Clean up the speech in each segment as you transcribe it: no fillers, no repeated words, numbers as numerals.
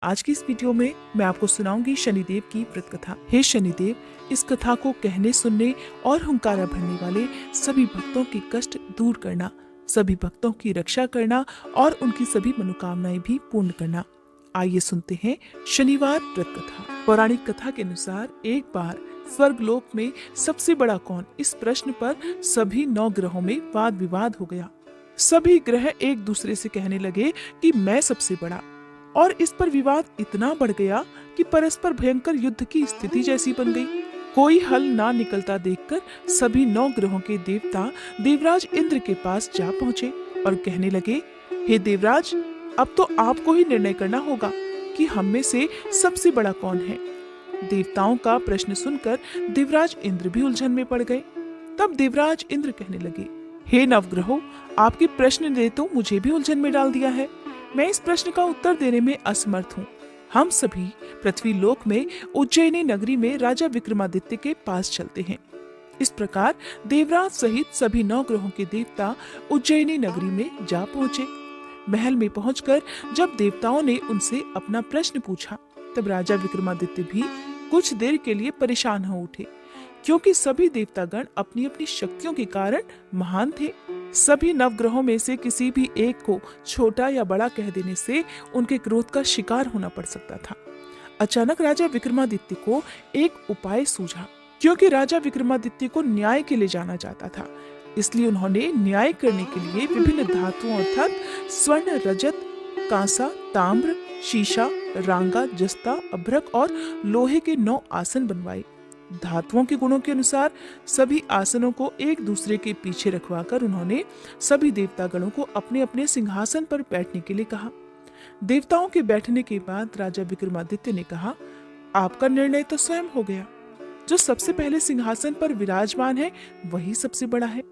आज की इस वीडियो में मैं आपको सुनाऊंगी शनिदेव की व्रत कथा। हे शनिदेव, इस कथा को कहने सुनने और हुंकारा भरने वाले सभी भक्तों के कष्ट दूर करना, सभी भक्तों की रक्षा करना और उनकी सभी मनोकामनाएं भी पूर्ण करना। आइए सुनते हैं शनिवार व्रत कथा। पौराणिक कथा के अनुसार एक बार स्वर्गलोक में सबसे बड़ा कौन, इस प्रश्न पर सभी 9 ग्रहों में वाद विवाद हो गया। सभी ग्रह एक दूसरे से कहने लगे कि मैं सबसे बड़ा, और इस पर विवाद इतना बढ़ गया कि परस्पर भयंकर युद्ध की स्थिति जैसी बन गई। कोई हल ना निकलता देखकर सभी 9 ग्रहों के देवता देवराज इंद्र के पास जा पहुंचे और कहने लगे, हे देवराज, अब तो आपको ही निर्णय करना होगा कि हम में से सबसे बड़ा कौन है। देवताओं का प्रश्न सुनकर देवराज इंद्र भी उलझन में पड़ गए। तब देवराज इंद्र कहने लगे, हे नवग्रहों, आपके प्रश्न ने तो मुझे भी उलझन में डाल दिया है। मैं इस प्रश्न का उत्तर देने में असमर्थ हूँ। हम सभी पृथ्वी लोक में उज्जैनी नगरी में राजा विक्रमादित्य के पास चलते हैं। इस प्रकार देवराज सहित सभी 9 ग्रहों के देवता उज्जैनी नगरी में जा पहुंचे। महल में पहुंचकर जब देवताओं ने उनसे अपना प्रश्न पूछा, तब राजा विक्रमादित्य भी कुछ देर के लिए परेशान हो उठे, क्योंकि सभी देवतागण अपनी अपनी शक्तियों के कारण महान थे। सभी नवग्रहों में से किसी भी एक को छोटा या बड़ा कह देने से उनके क्रोध का शिकार होना पड़ सकता था। अचानक राजा विक्रमादित्य को एक उपाय सूझा, क्योंकि राजा विक्रमादित्य को न्याय के लिए जाना जाता था। इसलिए उन्होंने न्याय करने के लिए विभिन्न धातुओं अर्थात स्वर्ण, रजत, कांसा, ताम्र, शीशा, रांगा, जस्ता, अभ्रक और लोहे के 9 आसन बनवाए। धातुओं के गुणों के अनुसार सभी आसनों को एक दूसरे के पीछे रखवाकर उन्होंने सभी देवतागणों को अपने अपने सिंहासन पर बैठने के लिए कहा। देवताओं के बैठने के बाद राजा विक्रमादित्य ने कहा, आपका निर्णय तो स्वयं हो गया। जो सबसे पहले सिंहासन पर विराजमान है वही सबसे बड़ा है।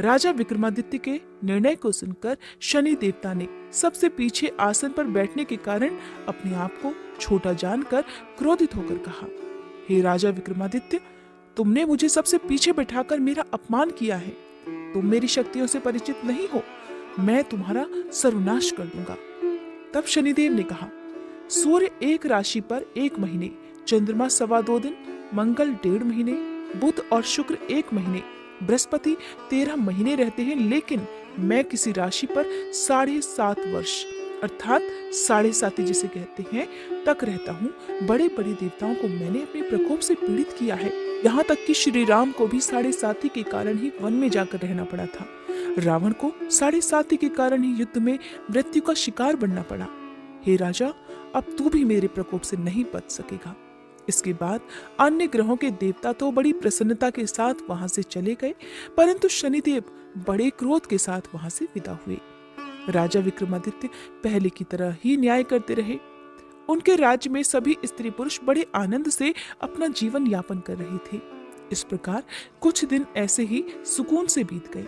राजा विक्रमादित्य के निर्णय को सुनकर शनि देवता ने सबसे पीछे आसन पर बैठने के कारण अपने आप को छोटा जानकर क्रोधित होकर कहा, हे राजा विक्रमादित्य, तुमने मुझे सबसे पीछे बैठाकर मेरा अपमान किया है। तुम मेरी शक्तियों से परिचित नहीं हो। मैं तुम्हारा सर्वनाश कर दूंगा। तब शनिदेव ने कहा, सूर्य एक राशि पर 1 महीने, चंद्रमा 2.25 दिन, मंगल 1.5 महीने, बुध और शुक्र 1 महीने, बृहस्पति 13 महीने रहते हैं, लेकिन मैं किसी राशि पर 7.5 वर्ष अर्थात 7.5 जिसे कहते हैं तक रहता हूँ। बड़े बड़े देवताओं को मैंने अपने प्रकोप से पीड़ित किया है। यहाँ तक कि श्री राम को भी 7.5 के कारण ही वन में जाकर रहना पड़ा था। रावण को 7.5 के कारण ही युद्ध में मृत्यु का शिकार बनना पड़ा। हे राजा, अब तू भी मेरे प्रकोप से नहीं बच सकेगा। इसके बाद अन्य ग्रहों के देवता तो बड़ी प्रसन्नता के साथ वहां से चले गए, परंतु शनिदेव बड़े क्रोध के साथ वहां से विदा हुए। राजा विक्रमादित्य पहले की तरह ही न्याय करते रहे। उनके राज्य में सभी स्त्री पुरुष बड़े आनंद से अपना जीवन यापन कर रहे थे। इस प्रकार कुछ दिन ऐसे ही सुकून से बीत गए,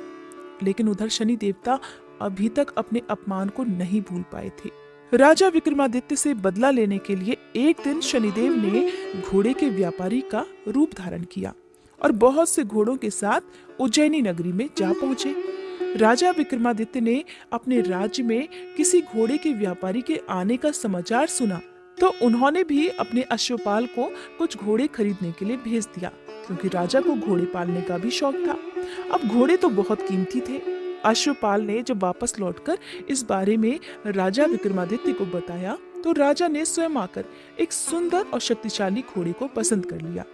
लेकिन उधर शनि देवता अभी तक अपने अपमान को नहीं भूल पाए थे। राजा विक्रमादित्य से बदला लेने के लिए एक दिन शनिदेव ने घोड़े के व्यापारी का रूप धारण किया और बहुत से घोड़ों के साथ उज्जैनी नगरी में जा पहुंचे। राजा विक्रमादित्य ने अपने राज्य में किसी घोड़े के व्यापारी के आने का समाचार सुना, तो उन्होंने भी अपने अश्वपाल को कुछ घोड़े खरीदने के लिए भेज दिया, क्योंकि राजा को घोड़े पालने का भी शौक था। अब घोड़े तो बहुत कीमती थे। अश्वपाल ने जब वापस लौटकर इस बारे में राजा विक्रमादित्य को बताया, तो राजा ने स्वयं आकर एक सुंदर और शक्तिशाली घोड़े को पसंद कर लिया।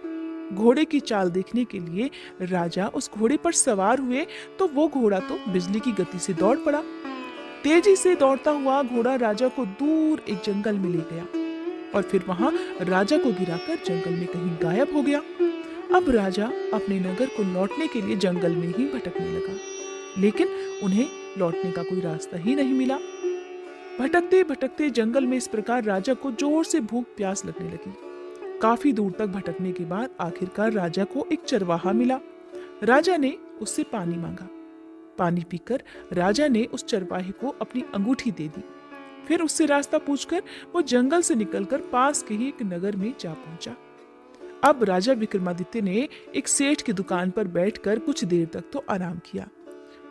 घोड़े की चाल देखने के लिए राजा उस घोड़े पर सवार हुए, तो वो घोड़ा तो बिजली की गति से दौड़ पड़ा। तेजी से दौड़ता हुआ घोड़ा राजा को दूर एक जंगल में ले गया और फिर वहां राजा को गिराकर जंगल में कहीं गायब हो गया। अब राजा अपने नगर को लौटने के लिए जंगल में ही भटकने लगा, लेकिन उन्हें लौटने का कोई रास्ता ही नहीं मिला। भटकते भटकते जंगल में इस प्रकार राजा को जोर से भूख प्यास लगने लगी। काफी दूर तक भटकने के बाद आखिरकार राजा को एक चरवाहा मिला। राजा ने उससे पानी मांगा। पानी पीकर राजा ने उस चरवाहे को अपनी अंगूठी दे दी। फिर उससे रास्ता पूछकर वो जंगल से निकलकर पास के ही एक नगर में जा पहुंचा। अब राजा विक्रमादित्य ने एक सेठ की दुकान पर बैठकर कुछ देर तक तो आराम किया।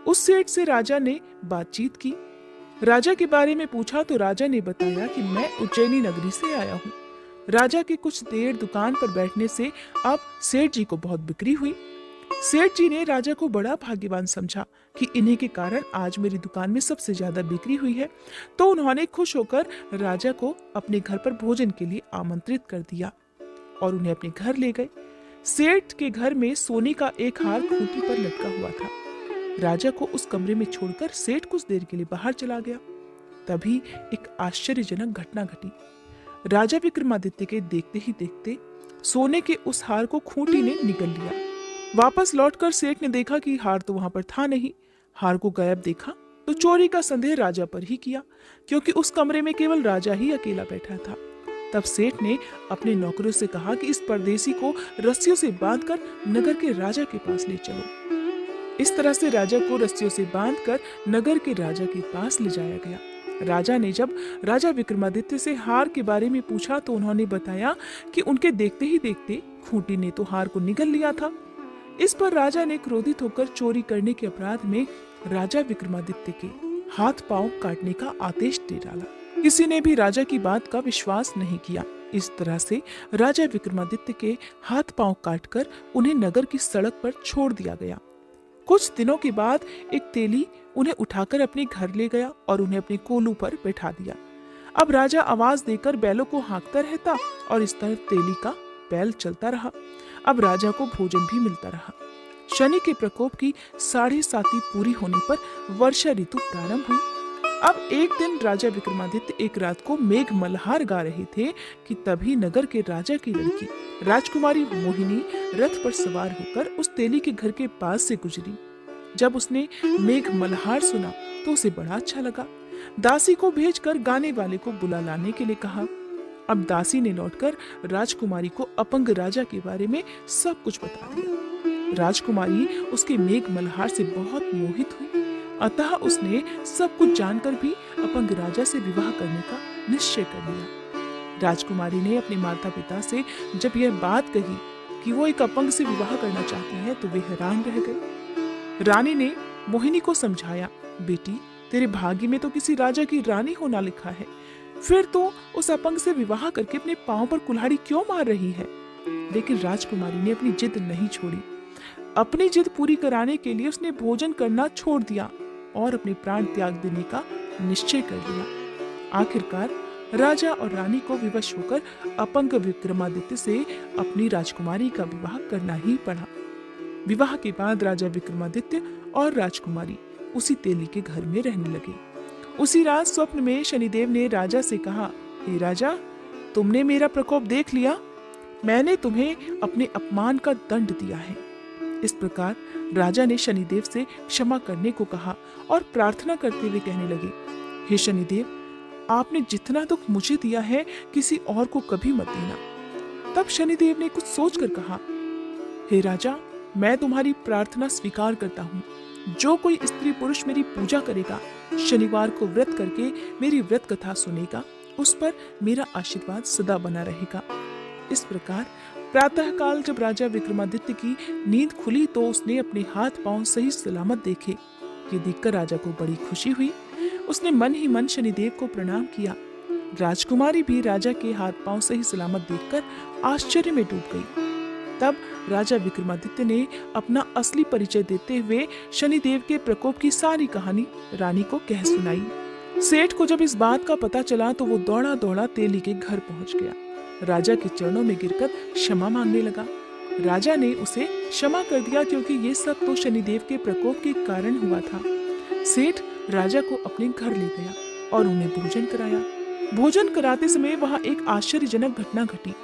उस सेठ से राजा ने बातचीत की। राजा के बारे में पूछा तो राजा ने बताया कि मैं उज्जैनी नगरी से आया हूँ। राजा के कुछ देर दुकान पर बैठने से अब सेठ जी को बहुत बिक्री हुई। सेठ जी ने राजा को बड़ा भाग्यवान समझा कि इन्हीं के कारण आज मेरी दुकान में सबसे ज्यादा बिक्री हुई है। तो उन्होंने खुश होकर राजा को अपने घर पर भोजन के लिए आमंत्रित कर दिया और उन्हें अपने घर ले गए। सेठ के घर में सोने का एक हार खूंटी पर लटका हुआ था। राजा को उस कमरे में छोड़कर सेठ कुछ देर के लिए बाहर चला गया। तभी एक आश्चर्यजनक घटना घटी। राजा विक्रमादित्य के देखते ही देखते सोने के उस हार को खूंटी ने निगल लिया। वापस लौटकर सेठ ने देखा कि हार तो वहां पर था नहीं। हार को गायब देखा तो चोरी का संदेह राजा पर ही किया, क्योंकि उस कमरे में केवल राजा ही अकेला बैठा था। तब सेठ ने अपने नौकरों से कहा कि इस परदेसी को रस्सियों से बांधकर नगर के राजा के पास ले चलो। इस तरह से राजा को रस्सियों से बांधकर नगर के राजा के पास ले जाया गया। राजा ने जब राजा विक्रमादित्य से हार के बारे में पूछा तो उन्होंने बताया कि उनके देखते ही देखते खूंटी ने तो हार को निगल लिया था। इस पर राजा ने क्रोधित होकर चोरी करने के अपराध में राजा विक्रमादित्य के हाथ पांव काटने का आदेश दे डाला। किसी ने भी राजा की बात का विश्वास नहीं किया। इस तरह से राजा विक्रमादित्य के हाथ पांव काटकर उन्हें नगर की सड़क पर छोड़ दिया गया। कुछ दिनों के बाद एक तेली उन्हें उठाकर अपने घर ले गया और उन्हें अपने कोलू पर बैठा दिया। अब राजा आवाज देकर बैलों को हाँकता रहता और इस तरह तेली का बैल चलता रहा। अब राजा को भोजन भी मिलता रहा। शनि के प्रकोप की 7.5 पूरी होने पर वर्षा ऋतु प्रारंभ हुई। अब एक दिन राजा विक्रमादित्य एक रात को मेघ मल्हार गा रहे थे कि तभी नगर के राजा की लड़की राजकुमारी मोहिनी रथ पर सवार होकर उस तेली के घर के पास से गुजरी। जब उसने मेघ मल्हार सुना तो उसे बड़ा अच्छा लगा। दासी को भेजकर गाने वाले को बुला लाने के लिए कहा। अब दासी ने लौटकर राजकुमारी को अपंग राजा के बारे में सब कुछ बता दिया। राजकुमारी उसके मेघ मल्हार से बहुत मोहित हुई, अतः उसने सब कुछ जानकर भी अपंग राजा से विवाह करने का निश्चय कर लिया। राजकुमारी ने अपने माता पिता से जब यह बात कही कि वो एक अपंग से विवाह करना चाहती है तो वे हैरान रह गए। रानी ने मोहिनी को समझाया, बेटी तेरे भाग्य में तो किसी राजा की रानी होना लिखा है, फिर तो उस अपंग से विवाह करके अपने पांव पर कुल्हाड़ी क्यों मार रही है। लेकिन राजकुमारी ने अपनी जिद नहीं छोड़ी। अपनी जिद पूरी कराने के लिए उसने भोजन करना छोड़ दिया और अपने प्राण त्याग देने का निश्चय कर लिया। आखिरकार राजा और रानी को विवश होकर अपंग विक्रमादित्य से अपनी राजकुमारी का विवाह करना ही पड़ा। विवाह के बाद राजा विक्रमादित्य और राजकुमारी उसी तेली के घर में रहने लगे। उसी रात स्वप्न में शनिदेव ने राजा से कहा, हे राजा, तुमने मेरा प्रकोप देख लिया, मैंने तुम्हें अपने अपमान का दंड दिया है। इस प्रकार राजा ने शनिदेव से क्षमा करने को कहा और प्रार्थना करते हुए कहने लगे, हे शनिदेव, आपने जितना दुख मुझे दिया है किसी और को कभी मत देना। तब शनिदेव ने कुछ सोचकर कहा, हे राजा, मैं तुम्हारी प्रार्थना स्वीकार करता हूँ। जो कोई स्त्री पुरुष मेरी पूजा करेगा, शनिवार को व्रत करके मेरी व्रत कथा सुनेगा, उस पर मेरा आशीर्वाद सदा बना रहेगा। इस प्रकार प्रातः काल जब राजा विक्रमादित्य की नींद खुली तो उसने अपने हाथ पांव सही सलामत देखे। ये देखकर राजा को बड़ी खुशी हुई। उसने मन ही मन शनिदेव को प्रणाम किया। राजकुमारी भी राजा के हाथ पांव सही सलामत देखकर आश्चर्य में डूब गई। तब राजा विक्रमादित्य ने अपना असली परिचय देते हुए शनिदेव के प्रकोप की सारी कहानी रानी को कह सुनाई। सेठ को जब इस बात का पता चला तो वो दौड़ा दौड़ा तेली के घर पहुंच गया। राजा के चरणों में गिरकर क्षमा मांगने लगा। राजा ने उसे क्षमा कर दिया क्योंकि ये सब तो शनिदेव के प्रकोप के कारण हुआ था। सेठ राजा को अपने घर ले गया और उन्हें भोजन कराया। भोजन कराते समय वहां एक आश्चर्यजनक घटना घटी।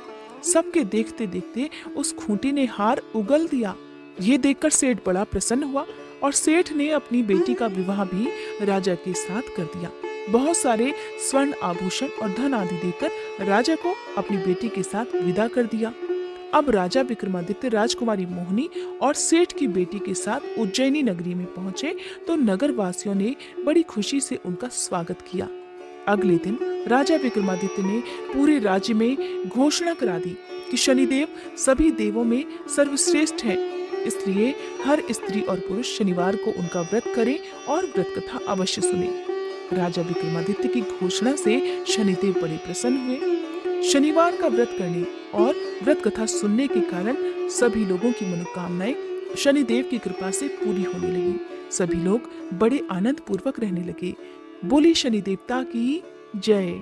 सबके देखते देखते उस खूंटी ने हार उगल दिया। ये देखकर सेठ बड़ा प्रसन्न हुआ और सेठ ने अपनी बेटी का विवाह भी राजा के साथ कर दिया। बहुत सारे स्वर्ण आभूषण और धन आदि देकर राजा को अपनी बेटी के साथ विदा कर दिया। अब राजा विक्रमादित्य राजकुमारी मोहिनी और सेठ की बेटी के साथ उज्जैनी नगरी में पहुंचे तो नगर वासियों ने बड़ी खुशी से उनका स्वागत किया। अगले दिन राजा विक्रमादित्य ने पूरे राज्य में घोषणा करा दी कि शनिदेव सभी देवों में सर्वश्रेष्ठ हैं, इसलिए हर स्त्री और पुरुष शनिवार को उनका व्रत करें और व्रत कथा अवश्य सुने। राजा विक्रमादित्य की घोषणा से शनिदेव बड़े प्रसन्न हुए। शनिवार का व्रत करने और व्रत कथा सुनने के कारण सभी लोगों की मनोकामनाएं शनिदेव की कृपा से पूरी होने लगी। सभी लोग बड़े आनंद पूर्वक रहने लगे। बोली शनि देवता की जय।